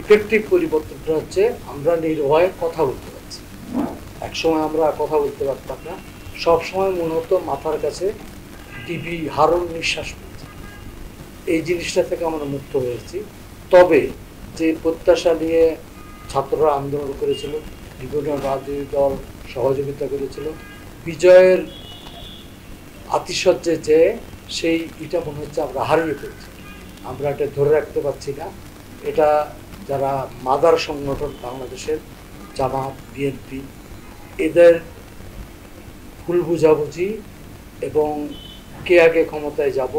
Effective পরিবর্তনটা হচ্ছে আমরা নির্ভয়ে কথা বলতে পারছি। একসময় আমরা কথা বলতে পারতাম না, সবসময় মনে হতো মাথার কাছে টিভি হারণ নিঃশ্বাস পড়ছে। এই জিনিসটা থেকে আমরা মুক্ত হয়েছি। তবে যে প্রত্যাশা নিয়ে ছাত্ররা আন্দোলন করেছিল, বিভিন্ন রাজনৈতিক দল সহযোগিতা করেছিল, বিজয়ের আতিশয্যে যে সেই এটা মনে হচ্ছে আমরা হারিয়ে ফেলছি, আমরা এটা ধরে রাখতে পারছি না। এটা যারা মাদার সংগঠন বাংলাদেশের জামাত, বিএনপি, এদের ভুল বুঝাবুঝি এবং কে আগে ক্ষমতায় যাব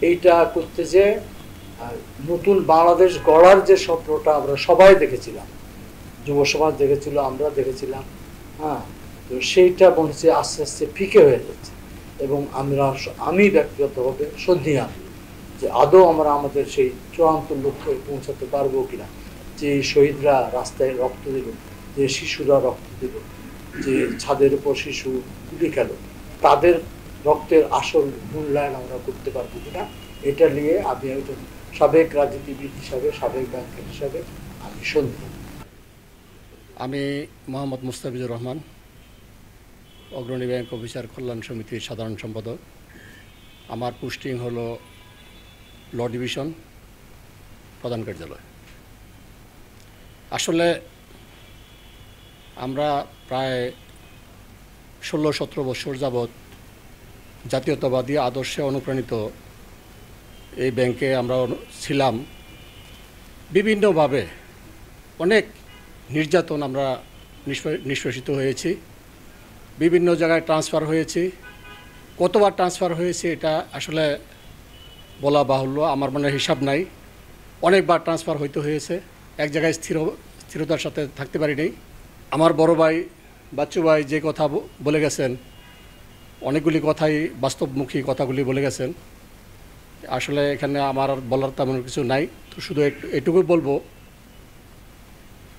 এইটা করতে যে নতুন বাংলাদেশ গড়ার যে স্বপ্নটা আমরা সবাই দেখেছিলাম, যুব সমাজ দেখেছিল, আমরা দেখেছিলাম, হ্যাঁ, তো সেইটা মনে হচ্ছে আস্তে আস্তে ফিকে হয়ে যাচ্ছে। এবং আমি ব্যক্তিগতভাবে সন্দিহান যে আদৌ আমরা আমাদের সেই চূড়ান্ত লক্ষ্যে পৌঁছাতে পারবো কিনা। যে শহীদরা রাস্তায় রক্ত দিল, যে শিশুরা রক্ত দিল, যে ছাদের উপর শিশু গুলি খেল, তাদের রক্তের আসল মূল্যায়ন আমরা করতে পারবো কিনা, এটা নিয়ে আমি একজন সাবেক রাজনীতিবিদ হিসাবে, সাবেক ব্যাংকার হিসাবে আমি সন্দিহান। আমি মোহাম্মদ মুস্তাফিজুর রহমান, অগ্রণী ব্যাংক অফিসার কল্যাণ সমিতির সাধারণ সম্পাদক। আমার পোস্টিং হলো ল ডিভিশন, প্রধান কার্যালয়। আসলে আমরা প্রায় 16-17 বছর যাবৎ জাতীয়তাবাদী আদর্শে অনুপ্রাণিত এই ব্যাংকে আমরা ছিলাম। বিভিন্নভাবে অনেক নির্যাতন আমরা নিষ্পেষিত হয়েছি, বিভিন্ন জায়গায় ট্রান্সফার হয়েছি। কতবার ট্রান্সফার হয়েছে এটা আসলে বলা বাহুল্য, আমার মনে হিসাব নাই। অনেকবার ট্রান্সফার হইতে হয়েছে, এক জায়গায় স্থিরতার সাথে থাকতে পারিনি। আমার বড় ভাই, বাচ্চু ভাই যে কথা বলে গেছেন, অনেকগুলি কথাই বাস্তবমুখী কথাগুলি বলে গেছেন। আসলে এখানে আমার আর বলার তেমন কিছু নাই। তো শুধু এটুকু বলবো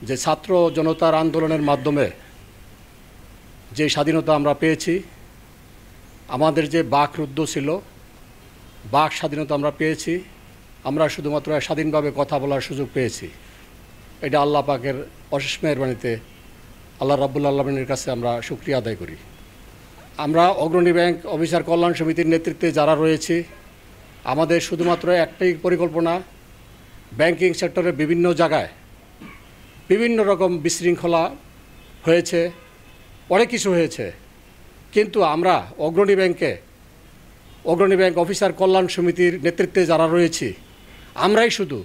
যে ছাত্র জনতার আন্দোলনের মাধ্যমে যে স্বাধীনতা আমরা পেয়েছি, আমাদের যে বাকরুদ্ধ ছিল, বাক স্বাধীনতা আমরা পেয়েছি। আমরা শুধুমাত্র স্বাধীনভাবে কথা বলার সুযোগ পেয়েছি। এটা আল্লাহ পাকের অশেষ মেহেরবানিতে আল্লাহ রাব্বুল আলামিনের কাছে আমরা শুকরিয়া আদায় করি। আমরা অগ্রণী ব্যাংক অফিসার কল্যাণ সমিতির নেতৃত্বে যারা রয়েছি, আমাদের শুধুমাত্র একটাই পরিকল্পনা, ব্যাংকিং সেক্টরের বিভিন্ন জায়গায় বিভিন্ন রকম বিশৃঙ্খলা হয়েছে, অনেক কিছু হয়েছে, কিন্তু আমরা অগ্রণী ব্যাংক অফিসার কল্যাণ সমিতির নেতৃত্বে যারা রয়েছি, আমরাই শুধু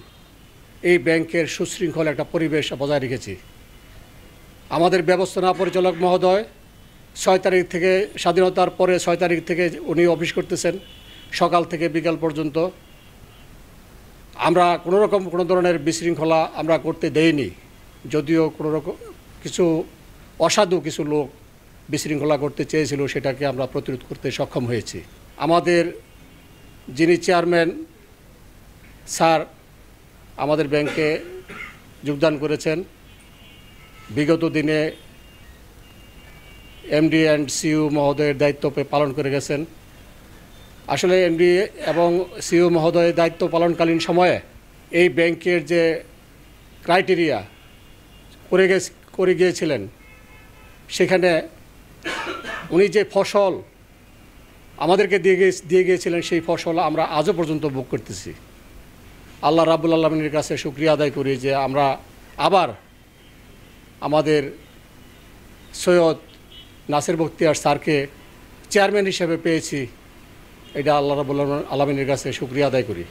এই ব্যাংকের সুশৃঙ্খল একটা পরিবেশ বজায় রেখেছি। আমাদের ব্যবস্থাপনা পরিচালক মহোদয় 6 তারিখ থেকে, স্বাধীনতার পরে 6 তারিখ থেকে উনি অফিস করতেছেন, সকাল থেকে বিকাল পর্যন্ত। আমরা কোনো ধরনের বিশৃঙ্খলা আমরা করতে দেইনি, যদিও কিছু অসাধু কিছু লোক বিশৃঙ্খলা করতে চেয়েছিল, সেটাকে আমরা প্রতিরোধ করতে সক্ষম হয়েছি। আমাদের যিনি চেয়ারম্যান স্যার আমাদের ব্যাংকে যোগদান করেছেন, বিগত দিনে এমডি অ্যান্ড সিইও মহোদয়ের দায়িত্ব পালন করে গেছেন। আসলে এমডি এবং সিইও মহোদয়ের দায়িত্ব পালনকালীন সময়ে এই ব্যাংকের যে ক্রাইটেরিয়া করে গিয়েছিলেন, সেখানে উনি যে ফসল আমাদেরকে দিয়ে গিয়েছিলেন, সেই ফসল আমরা আজও পর্যন্ত ভোগ করতেছি। আল্লাহ রাব্বুল আলামিনের কাছে শুকরিয়া আদায় করি যে আমরা আবার আমাদের সৈয়দ নাসির বখতিয়ার স্যারকে চেয়ারম্যান হিসেবে পেয়েছি। এটা আল্লাহ রাব্বুল আলামিনের কাছে শুকরিয়া আদায় করি।